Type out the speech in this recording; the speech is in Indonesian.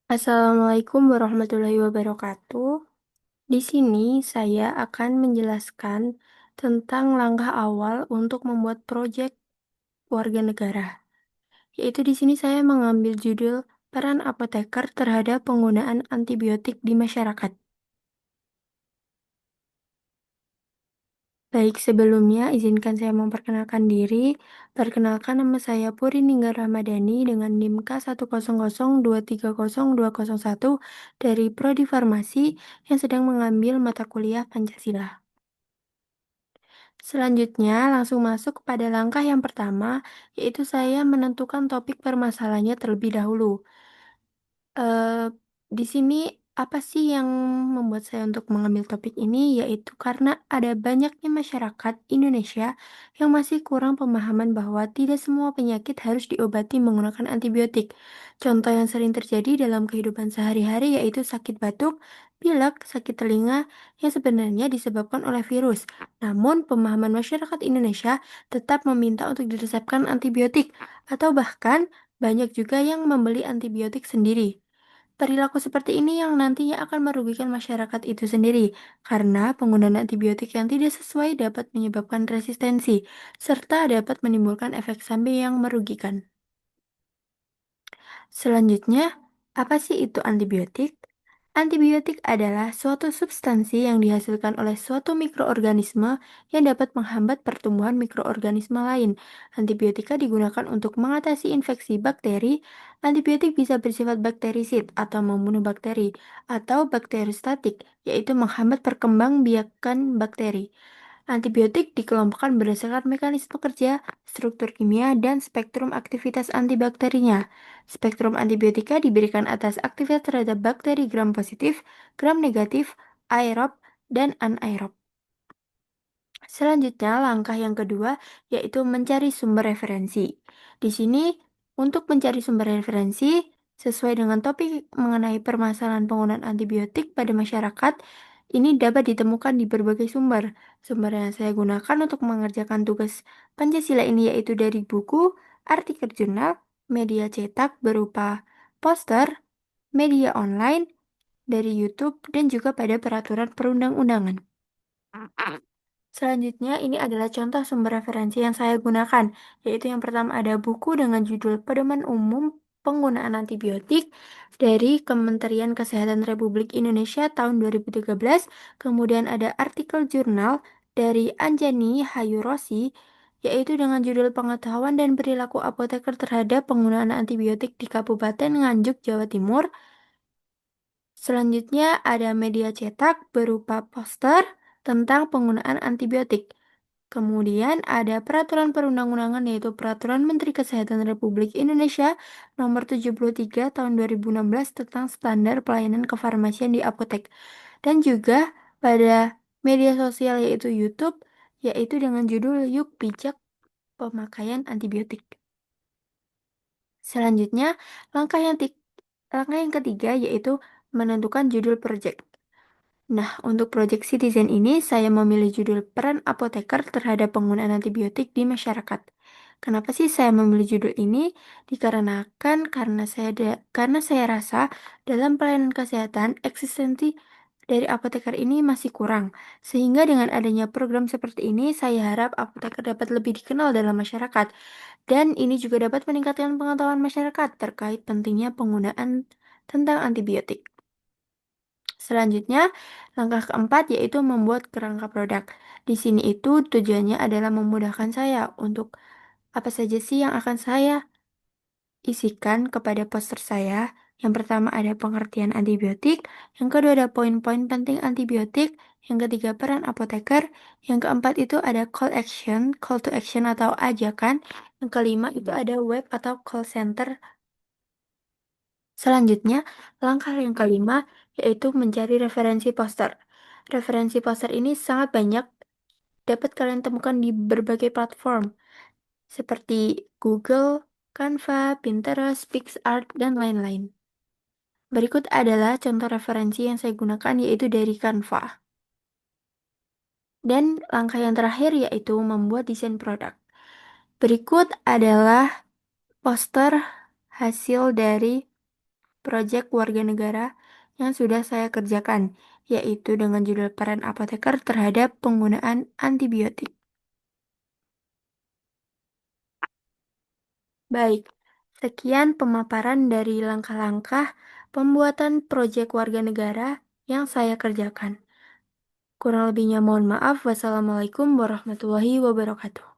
Assalamualaikum warahmatullahi wabarakatuh. Di sini saya akan menjelaskan tentang langkah awal untuk membuat proyek warga negara. Yaitu di sini saya mengambil judul Peran Apoteker Terhadap Penggunaan Antibiotik di Masyarakat. Baik, sebelumnya izinkan saya memperkenalkan diri. Perkenalkan, nama saya Puri Ninggar Ramadhani dengan NIM K100230201 dari Prodi Farmasi yang sedang mengambil mata kuliah Pancasila. Selanjutnya, langsung masuk kepada langkah yang pertama, yaitu saya menentukan topik permasalahannya terlebih dahulu. Eee, di sini apa sih yang membuat saya untuk mengambil topik ini? Yaitu karena ada banyaknya masyarakat Indonesia yang masih kurang pemahaman bahwa tidak semua penyakit harus diobati menggunakan antibiotik. Contoh yang sering terjadi dalam kehidupan sehari-hari yaitu sakit batuk, pilek, sakit telinga yang sebenarnya disebabkan oleh virus. Namun, pemahaman masyarakat Indonesia tetap meminta untuk diresepkan antibiotik atau bahkan banyak juga yang membeli antibiotik sendiri. Perilaku seperti ini yang nantinya akan merugikan masyarakat itu sendiri, karena penggunaan antibiotik yang tidak sesuai dapat menyebabkan resistensi, serta dapat menimbulkan efek samping yang merugikan. Selanjutnya, apa sih itu antibiotik? Antibiotik adalah suatu substansi yang dihasilkan oleh suatu mikroorganisme yang dapat menghambat pertumbuhan mikroorganisme lain. Antibiotika digunakan untuk mengatasi infeksi bakteri. Antibiotik bisa bersifat bakterisid atau membunuh bakteri, atau bakteriostatik, yaitu menghambat perkembangbiakan bakteri. Antibiotik dikelompokkan berdasarkan mekanisme kerja, struktur kimia, dan spektrum aktivitas antibakterinya. Spektrum antibiotika diberikan atas aktivitas terhadap bakteri gram positif, gram negatif, aerob, dan anaerob. Selanjutnya, langkah yang kedua yaitu mencari sumber referensi. Di sini, untuk mencari sumber referensi sesuai dengan topik mengenai permasalahan penggunaan antibiotik pada masyarakat, ini dapat ditemukan di berbagai sumber. Sumber yang saya gunakan untuk mengerjakan tugas Pancasila ini yaitu dari buku, artikel jurnal, media cetak berupa poster, media online, dari YouTube, dan juga pada peraturan perundang-undangan. Selanjutnya, ini adalah contoh sumber referensi yang saya gunakan, yaitu yang pertama ada buku dengan judul Pedoman Umum Penggunaan Antibiotik dari Kementerian Kesehatan Republik Indonesia tahun 2013, kemudian ada artikel jurnal dari Anjani Hayurosi, yaitu dengan judul Pengetahuan dan Perilaku Apoteker Terhadap Penggunaan Antibiotik di Kabupaten Nganjuk, Jawa Timur. Selanjutnya ada media cetak berupa poster tentang penggunaan antibiotik. Kemudian ada peraturan perundang-undangan yaitu Peraturan Menteri Kesehatan Republik Indonesia Nomor 73 Tahun 2016 tentang standar pelayanan kefarmasian di apotek. Dan juga pada media sosial yaitu YouTube, yaitu dengan judul Yuk Bijak Pemakaian Antibiotik. Selanjutnya, langkah yang ketiga yaitu menentukan judul proyek. Nah, untuk proyek Citizen ini, saya memilih judul Peran Apoteker Terhadap Penggunaan Antibiotik di Masyarakat. Kenapa sih saya memilih judul ini? Dikarenakan karena saya rasa dalam pelayanan kesehatan eksistensi dari apoteker ini masih kurang. Sehingga dengan adanya program seperti ini, saya harap apoteker dapat lebih dikenal dalam masyarakat. Dan ini juga dapat meningkatkan pengetahuan masyarakat terkait pentingnya penggunaan tentang antibiotik. Selanjutnya, langkah keempat yaitu membuat kerangka produk. Di sini itu tujuannya adalah memudahkan saya untuk apa saja sih yang akan saya isikan kepada poster saya. Yang pertama ada pengertian antibiotik, yang kedua ada poin-poin penting antibiotik, yang ketiga peran apoteker, yang keempat itu ada call to action atau ajakan, yang kelima itu ada web atau call center. Selanjutnya, langkah yang kelima yaitu mencari referensi poster. Referensi poster ini sangat banyak, dapat kalian temukan di berbagai platform seperti Google, Canva, Pinterest, PixArt, dan lain-lain. Berikut adalah contoh referensi yang saya gunakan yaitu dari Canva. Dan langkah yang terakhir yaitu membuat desain produk. Berikut adalah poster hasil dari proyek warga negara yang sudah saya kerjakan, yaitu dengan judul peran apoteker terhadap penggunaan antibiotik. Baik, sekian pemaparan dari langkah-langkah pembuatan proyek warga negara yang saya kerjakan. Kurang lebihnya mohon maaf. Wassalamualaikum warahmatullahi wabarakatuh.